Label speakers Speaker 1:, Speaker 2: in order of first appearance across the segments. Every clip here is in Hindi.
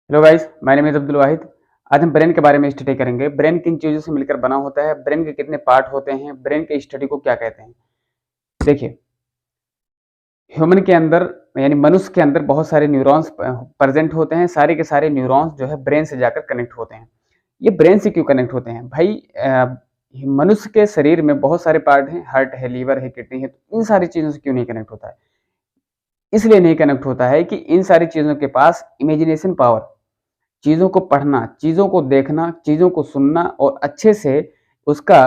Speaker 1: Hello guys, my name is Abdul Wahid. आज हम ब्रेन के बारे में स्टडी करेंगे। ब्रेन किन चीज़ों से मिलकर बना होता है, ब्रेन के कितने पार्ट होते हैं, ब्रेन के स्टडी को क्या कहते हैं। देखिए, ह्यूमन के अंदर यानी मनुष्य के अंदर बहुत सारे न्यूरॉन्स प्रेजेंट होते हैं। सारे के सारे न्यूरॉन्स जो है ब्रेन से जाकर कनेक्ट होते हैं। ये ब्रेन से क्यों कनेक्ट होते हैं भाई? मनुष्य के शरीर में बहुत सारे पार्ट हैं, हार्ट है, लीवर है, किडनी है, तो इन सारी चीज़ों से क्यों नहीं कनेक्ट होता है? इसलिए नहीं कनेक्ट होता है कि इन सारी चीज़ों के पास इमेजिनेशन पावर, चीज़ों को पढ़ना, चीज़ों को देखना, चीज़ों को सुनना और अच्छे से उसका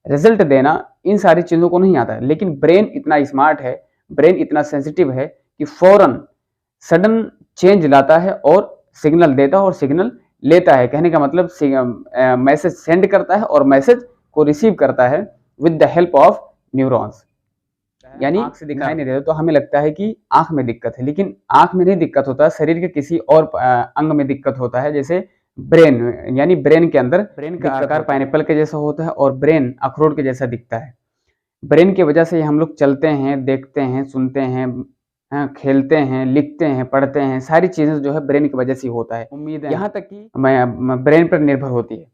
Speaker 1: रिजल्ट देना, इन सारी चीज़ों को नहीं आता है। लेकिन ब्रेन इतना स्मार्ट है, ब्रेन इतना सेंसिटिव है कि फौरन सडन चेंज लाता है और सिग्नल देता है और सिग्नल लेता है। कहने का मतलब मैसेज सेंड करता है और मैसेज को रिसीव करता है with the help of neurons. यानी आँख से दिखाई नहीं देता तो हमें लगता है कि आँख में दिक्कत है, लेकिन आँख में नहीं दिक्कत होता, शरीर के किसी और अंग में दिक्कत होता है। जैसे ब्रेन, यानी ब्रेन के अंदर ब्रेन का आकार पाइनएप्पल के जैसा होता है और ब्रेन अखरोट के जैसा दिखता है। ब्रेन की वजह से हम लोग चलते हैं, देखते हैं, सुनते हैं, खेलते हैं, लिखते हैं, पढ़ते हैं, सारी चीज़ें जो है ब्रेन की वजह से होता है। उम्मीद है यहाँ तक कि ब्रेन पर निर्भर होती है।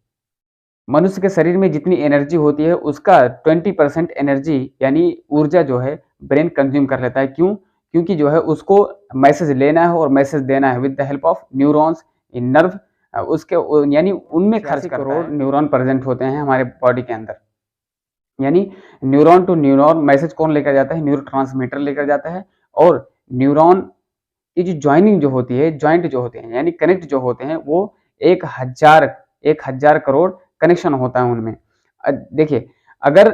Speaker 1: मनुष्य के शरीर में जितनी एनर्जी होती है उसका 20% एनर्जी यानी ऊर्जा जो है ब्रेन कंज्यूम कर लेता है। क्यों? क्योंकि जो है उसको मैसेज लेना है और मैसेज देना है with the help of neurons in nerve. उसके यानी उनमें खर्च करोड़ न्यूरॉन प्रेजेंट होते हैं हमारे बॉडी के अंदर। यानी न्यूरॉन टू न्यूरॉन मैसेज कौन लेकर जाता है? न्यूरोट्रांसमीटर लेकर जाता है। और न्यूरॉन की जो ज्वाइनिंग जो होती है, जॉइंट जो होते हैं यानी कनेक्ट जो होते हैं, वो 1000 करोड़ कनेक्शन होता है उनमें। देखिए, अगर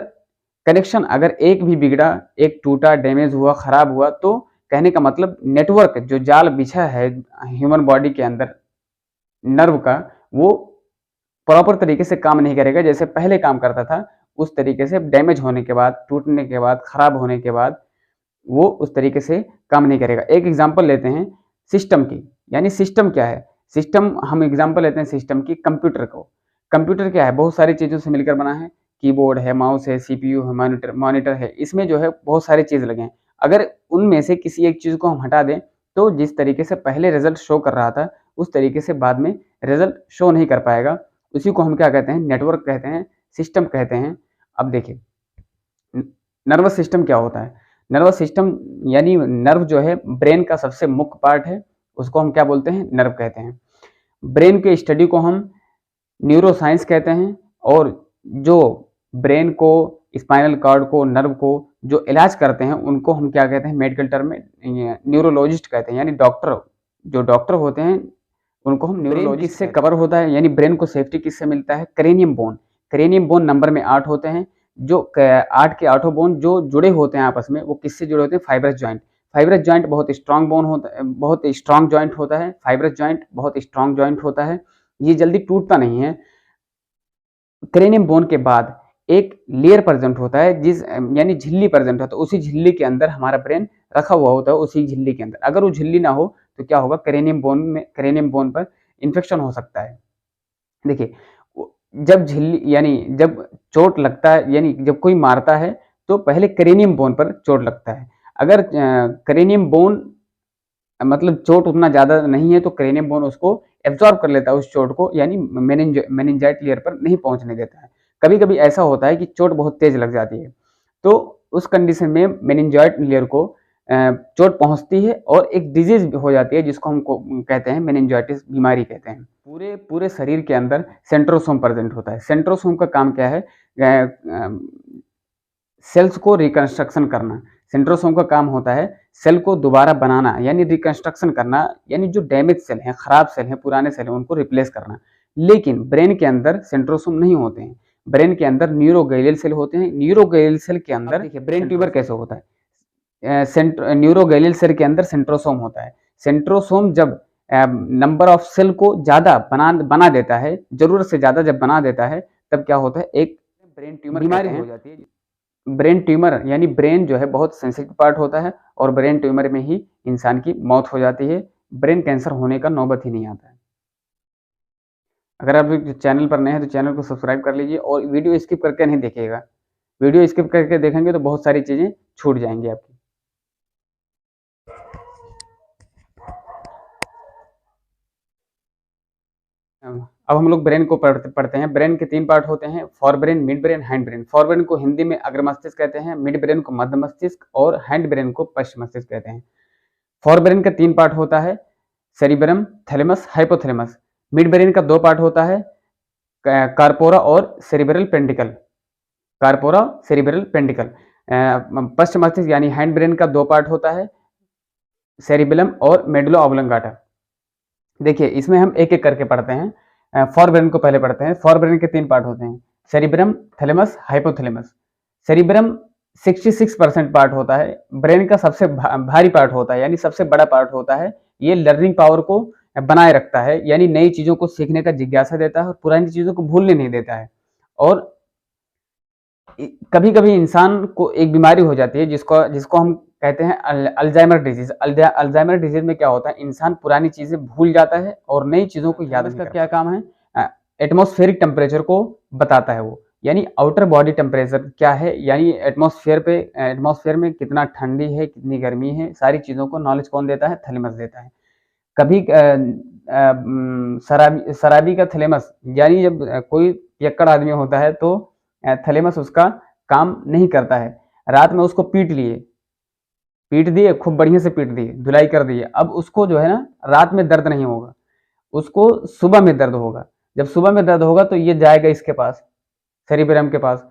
Speaker 1: कनेक्शन अगर एक भी बिगड़ा, एक टूटा, डैमेज हुआ, खराब हुआ, तो कहने का मतलब नेटवर्क जो जाल बिछा है ह्यूमन बॉडी के अंदर नर्व का, वो प्रॉपर तरीके से काम नहीं करेगा जैसे पहले काम करता था। उस तरीके से डैमेज होने के बाद, टूटने के बाद, खराब होने के बाद वो उस तरीके से काम नहीं करेगा। एक एग्जांपल लेते हैं सिस्टम की। यानी सिस्टम क्या है? सिस्टम, हम एग्जांपल लेते हैं सिस्टम की, कंप्यूटर को। कंप्यूटर क्या है? बहुत सारी चीज़ों से मिलकर बना है। कीबोर्ड है, माउस है, सीपीयू है, मॉनिटर है। इसमें जो है बहुत सारी चीज़ लगे हैं। अगर उनमें से किसी एक चीज़ को हम हटा दें तो जिस तरीके से पहले रिजल्ट शो कर रहा था उस तरीके से बाद में रिजल्ट शो नहीं कर पाएगा। उसी को हम क्या कहते हैं? नेटवर्क कहते हैं, सिस्टम कहते हैं। अब देखिए, नर्वस सिस्टम क्या होता है? नर्वस सिस्टम यानी नर्व जो है ब्रेन का सबसे मुख्य पार्ट है, उसको हम क्या बोलते हैं? नर्व कहते हैं। ब्रेन के स्टडी को हम न्यूरोसाइंस कहते हैं। और जो ब्रेन को, स्पाइनल कॉर्ड को, नर्व को जो इलाज करते हैं उनको हम क्या कहते हैं? मेडिकल टर्म में न्यूरोलॉजिस्ट कहते हैं। यानी डॉक्टर, जो डॉक्टर होते हैं उनको हम न्यूरोलॉजिस्ट। किससे कवर होता है यानी ब्रेन को सेफ्टी किससे मिलता है? Cranium bone. Cranium bone number में 8 होते हैं। जो 8 के 8 बोन जो जुड़े होते हैं आपस में, वो किससे जुड़े होते हैं? Fibrous joint. फाइब्रस जॉइंट बहुत स्ट्रांग बोन होता है, बहुत स्ट्रांग जॉइंट होता है। फाइब्रस जॉइंट बहुत स्ट्रांग जॉइंट होता है, ये जल्दी टूटता नहीं है। क्रेनियम बोन के बाद एक लेयर प्रेजेंट होता है, जिस यानी झिल्ली प्रेजेंट होता है। उसी झिल्ली के अंदर हमारा ब्रेन रखा हुआ होता है, उसी झिल्ली के अंदर। अगर वो झिल्ली ना हो तो क्या होगा? क्रेनियम बोन पर इन्फेक्शन हो सकता है। देखिए, जब झिल्ली यानी जब चोट लगता है, यानी जब कोई मारता है तो पहले क्रेनियम बोन पर चोट लगता है। अगर क्रेनियम बोन मतलब चोट उतना ज़्यादा नहीं है तो क्रेनियम बोन उसको एब्जॉर्ब कर लेता है उस चोट को, यानी मेनिंजाइट लेयर पर नहीं पहुंचने देता है। कभी कभी ऐसा होता है कि चोट बहुत तेज लग जाती है, तो उस कंडीशन में मेनिंजाइट लेयर को चोट पहुंचती है और एक डिजीज हो जाती है जिसको हम कहते हैं मेनिंजाइटिस बीमारी कहते हैं। पूरे पूरे शरीर के अंदर सेंट्रोसोम प्रेजेंट होता है। सेंट्रोसोम का काम क्या है? सेल्स को रिकंस्ट्रक्शन करना। सेंट्रोसोम का काम होता है सेल को दोबारा बनाना, यानी रिकंस्ट्रक्शन करना, यानी जो डैमेज सेल हैं, खराब सेल हैं, पुराने सेल हैं, उनको रिप्लेस करना। लेकिन ब्रेन के अंदर सेंट्रोसोम नहीं होते हैं। ब्रेन के अंदर न्यूरोगेलियल सेल होते हैं। न्यूरोगेलियल सेल के अंदर देखिए ब्रेन ट्यूमर कैसे होता है? न्यूरोगेलियल सेल के अंदर सेंट्रोसोम होता है। सेंट्रोसोम जब नंबर ऑफ सेल को ज़्यादा बना देता है, ज़रूरत से ज़्यादा जब बना देता है, तब क्या होता है? एक ब्रेन ट्यूमर बीमारी हो जाती है। ब्रेन ट्यूमर यानी ब्रेन जो है बहुत सेंसिटिव पार्ट होता है और ब्रेन ट्यूमर में ही इंसान की मौत हो जाती है। ब्रेन कैंसर होने का नौबत ही नहीं आता है। अगर आप चैनल पर नए हैं तो चैनल को सब्सक्राइब कर लीजिए और वीडियो स्किप करके नहीं देखिएगा। वीडियो स्किप करके देखेंगे तो बहुत सारी चीज़ें छूट जाएंगी आपकी। अब हम लोग ब्रेन को पढ़ते हैं। ब्रेन के 3 पार्ट होते हैं, fore brain, mid brain, hind brain. Fore brain को हिंदी में अग्र मस्तिष्क कहते हैं, मिड ब्रेन को मध्य मस्तिष्क और हैंड ब्रेन को पश्च मस्तिष्क कहते हैं। फोर ब्रेन का 3 पार्ट होता है, cerebrum, thalamus, hypothalamus. Mid brain का 2 पार्ट होता है, कार्पोरा और cerebral pentacle. Corpora, cerebral pentacle. पश्च मस्तिष्क यानी हैंड ब्रेन का 2 पार्ट होता है, सेरिबेलम और मेडुला ऑब्लोंगाटा। देखिए इसमें हम एक एक करके पढ़ते हैं। फोर ब्रेन को पहले पढ़ते हैं। फोर ब्रेन के 3 पार्ट होते हैं, cerebrum, thalamus, hypothalamus. Cerebrum 66% part होता है, ब्रेन का सबसे भारी पार्ट होता है, यानी सबसे बड़ा पार्ट होता है। ये लर्निंग पावर को बनाए रखता है, यानी नई चीजों को सीखने का जिज्ञासा देता है और पुरानी चीजों को भूलने नहीं देता है। और कभी कभी इंसान को एक बीमारी हो जाती है जिसको हम कहते हैं अल्जाइमर डिजीज। अल्जाइमर डिजीज में क्या होता है, इंसान पुरानी चीजें भूल जाता है और नई चीजों को याद नहीं करता। क्या काम है, एटमॉस्फेरिक टेम्परेचर को बताता है वो, यानी आउटर बॉडी टेम्परेचर क्या है, यानी एटमॉस्फेयर में कितना ठंडी है, कितनी गर्मी है, सारी चीजों को नॉलेज कौन देता है, थैलेमस देता है। कभी शराबी का थैलेमस, यानी जब कोई पियक्कड़ आदमी होता है तो थैलेमस उसका काम नहीं करता है। रात में उसको पीट दिए, खूब बढ़िया से पीट दिए, धुलाई कर दिए, अब उसको जो है ना रात में दर्द नहीं होगा, उसको सुबह में दर्द होगा। जब सुबह में दर्द होगा तो ये जाएगा इसके पास, सेरिब्रम के पास,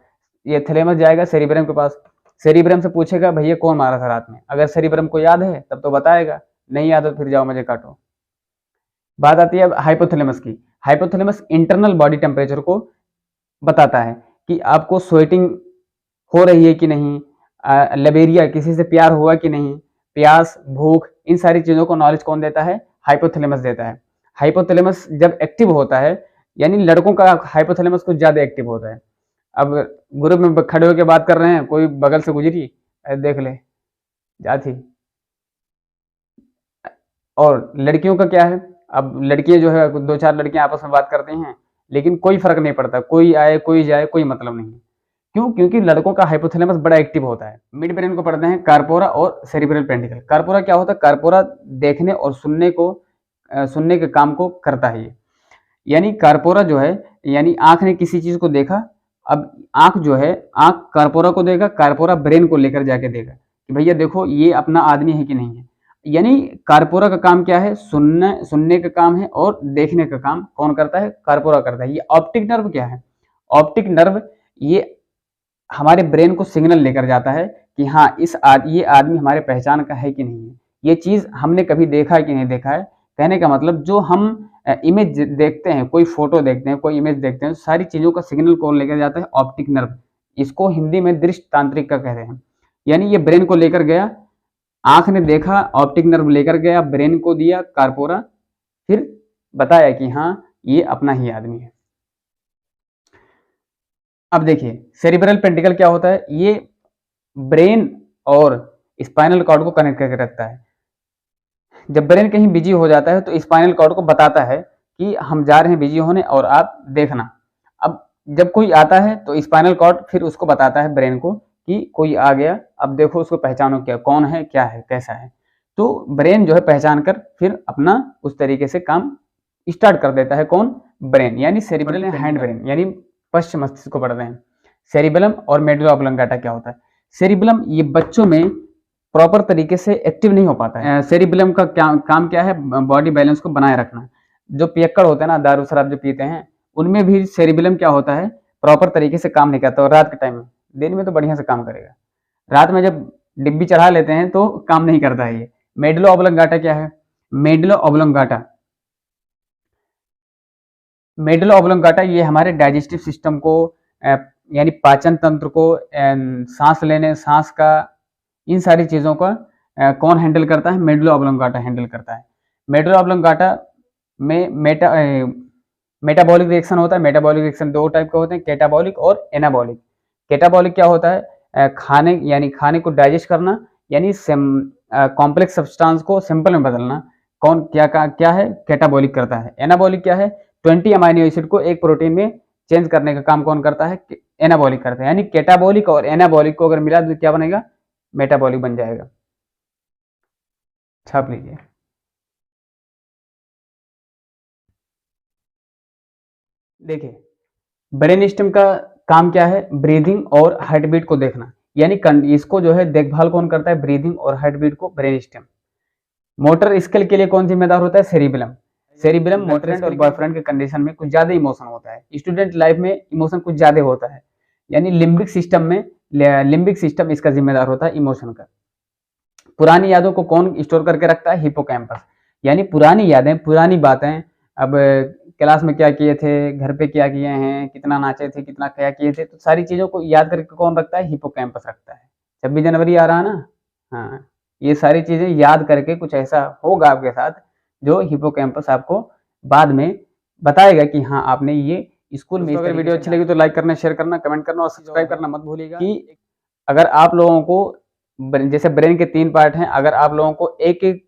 Speaker 1: ये थैलेमस जाएगा सेरिब्रम के पास। सेरिब्रम से पूछेगा भैया कौन मारा था रात में, अगर सेरिब्रम को याद है तब तो बताएगा, नहीं याद है तो फिर जाओ मुझे काटो। बात आती है अब हाइपोथैलेमस की। हाइपोथैलेमस इंटरनल बॉडी टेम्परेचर को बताता है कि आपको स्वेटिंग हो रही है कि नहीं, लबेरिया, किसी से प्यार हुआ कि नहीं, प्यास, भूख, इन सारी चीजों को नॉलेज कौन देता है, हाइपोथैलेमस देता है। हाइपोथैलेमस जब एक्टिव होता है, यानी लड़कों का हाइपोथैलेमस कुछ ज्यादा एक्टिव होता है। अब ग्रुप में खड़े होकर बात कर रहे हैं, कोई बगल से गुजरी, देख ले जाती। और लड़कियों का क्या है, अब लड़कियां जो है 2-4 लड़कियां आपस में बात करती हैं, लेकिन कोई फर्क नहीं पड़ता, कोई आए कोई जाए कोई मतलब नहीं है। क्यों? क्योंकि लड़कों का हाइपोथैलेमस बड़ा एक्टिव होता है। मिड ब्रेन को पढ़ते हैं, कार्पोरा और सेरिब्रल पेंटिकल। कार्पोरा क्या होता है, कार्पोरा देखने और सुनने के काम को करता है ये, यानी कार्पोरा जो है, यानी आंख ने किसी चीज को देखा, अब आंख जो है, आंख कार्पोरा को देगा, कार्पोरा ब्रेन को लेकर जाके देगा कि भैया देखो ये अपना आदमी है कि नहीं है। यानी कार्पोरा का काम क्या है, सुनने का काम है और देखने का काम कौन करता है, कार्पोरा करता है। ये ऑप्टिक नर्व क्या है, ऑप्टिक नर्व ये हमारे ब्रेन को सिग्नल लेकर जाता है कि हाँ ये आदमी हमारे पहचान का है कि नहीं है, ये चीज हमने कभी देखा है कि नहीं देखा है। कहने का मतलब जो हम इमेज देखते हैं, कोई फोटो देखते हैं, कोई इमेज देखते हैं, सारी चीजों का सिग्नल कौन लेकर जाता है, ऑप्टिक नर्व। इसको हिंदी में दृष्टि तांत्रिक का कहते हैं। यानी ये ब्रेन को लेकर गया, आंख ने देखा, ऑप्टिक नर्व लेकर गया, ब्रेन को दिया कार्पोरा, फिर बताया कि हाँ ये अपना ही आदमी है। अब देखिए सेरिब्रल पेंटिकल क्या होता है, ये ब्रेन और स्पाइनल कॉर्ड को कनेक्ट करके रखता है। जब ब्रेन कहीं बिजी हो जाता है तो स्पाइनल कॉर्ड को बताता है कि हम जा रहे हैं बिजी होने और आप देखना। अब जब कोई आता है तो स्पाइनल कॉर्ड फिर उसको बताता है ब्रेन को कि कोई आ गया, अब देखो उसको पहचानो, क्या कौन है, क्या है, कैसा है। तो ब्रेन जो है पहचान कर फिर अपना उस तरीके से काम स्टार्ट कर देता है, कौन, ब्रेन। यानी सेरिब्रल हैंड ब्रेन, यानी पश्च मस्तिष्क को पढ़ते हैं। सेरिबेलम और मेडुला ऑब्लोंगाटा क्या होता है, सेरिबेलम ये बच्चों में प्रॉपर तरीके से एक्टिव नहीं हो पाता है। सेरिबेलम का काम क्या है, बॉडी बैलेंस को बनाए रखना। जो पियक्कड़ होते हैं ना, दारू शराब जो पीते हैं, उनमें भी सेरिबेलम क्या होता है, प्रॉपर तरीके से काम नहीं करता। और रात के टाइम में, दिन में तो बढ़िया से काम करेगा, रात में जब डिब्बी चढ़ा लेते हैं तो काम नहीं करता है ये। मेडुला ऑब्लोंगाटा क्या है, मेडुला ऑब्लोंगाटा, मेडुला ऑब्लोंगाटा ये हमारे डाइजेस्टिव सिस्टम को, यानी पाचन तंत्र को, सांस लेने, सांस का, इन सारी चीजों का कौन हैंडल करता है, मेडुला ऑब्लोंगाटा हैंडल करता है। मेडुला ऑब्लोंगाटा में मेटाबॉलिक रिएक्शन होता है। मेटाबॉलिक रिएक्शन 2 टाइप के होते हैं, कैटाबॉलिक और एनाबॉलिक। कैटाबॉलिक क्या होता है, खाने को डाइजेस्ट करना, यानी कॉम्प्लेक्स सब्सटेंस को सिंपल में बदलना, कौन क्या है, कैटाबॉलिक करता है। एनाबॉलिक क्या है, 20 अमाइनो एसिड को एक प्रोटीन में चेंज करने का काम कौन करता है, एनाबॉलिक करता है। यानी कैटाबॉलिक और एनाबॉलिक को अगर मिला तो क्या बनेगा, मेटाबॉलिक बन जाएगा। छाप लीजिए। देखिए, ब्रेन स्टेम का काम क्या है? ब्रीदिंग और हार्ट बीट को देखना, यानी इसको जो है देखभाल कौन करता है? ब्रीदिंग और हार्ट बीट को ब्रेन स्टेम। मोटर स्किल के लिए कौन जिम्मेदार होता है? सेरिबेलम। सेरिबेलम मोटर और बॉयफ्रेंड के कंडीशन में कुछ ज्यादा इमोशन होता है, स्टूडेंट लाइफ में इमोशन कुछ ज्यादा होता है, यानी लिम्बिक सिस्टम इसका जिम्मेदार होता है इमोशन का। पुरानी यादों को कौन स्टोर करके रखता है? हिपोकैम्पस। यानी पुरानी यादें, पुरानी बातें, अब क्लास में क्या किए थे, घर पे क्या किए हैं, कितना नाचे थे, कितना क्या किए थे, तो सारी चीजों को याद करके कौन रखता है? हिपोकैम्पस रखता है। 26 जनवरी आ रहा है ना, हाँ, ये सारी चीजें याद करके कुछ ऐसा होगा आपके साथ जो हिपोकैम्पस आपको बाद में बताएगा कि हाँ आपने ये स्कूल में। अगर वीडियो अच्छी लगी तो लाइक करना, शेयर करना, कमेंट करना और सब्सक्राइब करना मत भूलिएगा। कि अगर आप लोगों को जैसे ब्रेन के 3 पार्ट हैं, अगर आप लोगों को एक-एक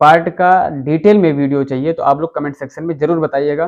Speaker 1: पार्ट का डिटेल में वीडियो चाहिए तो आप लोग कमेंट सेक्शन में ज़रूर बताइएगा।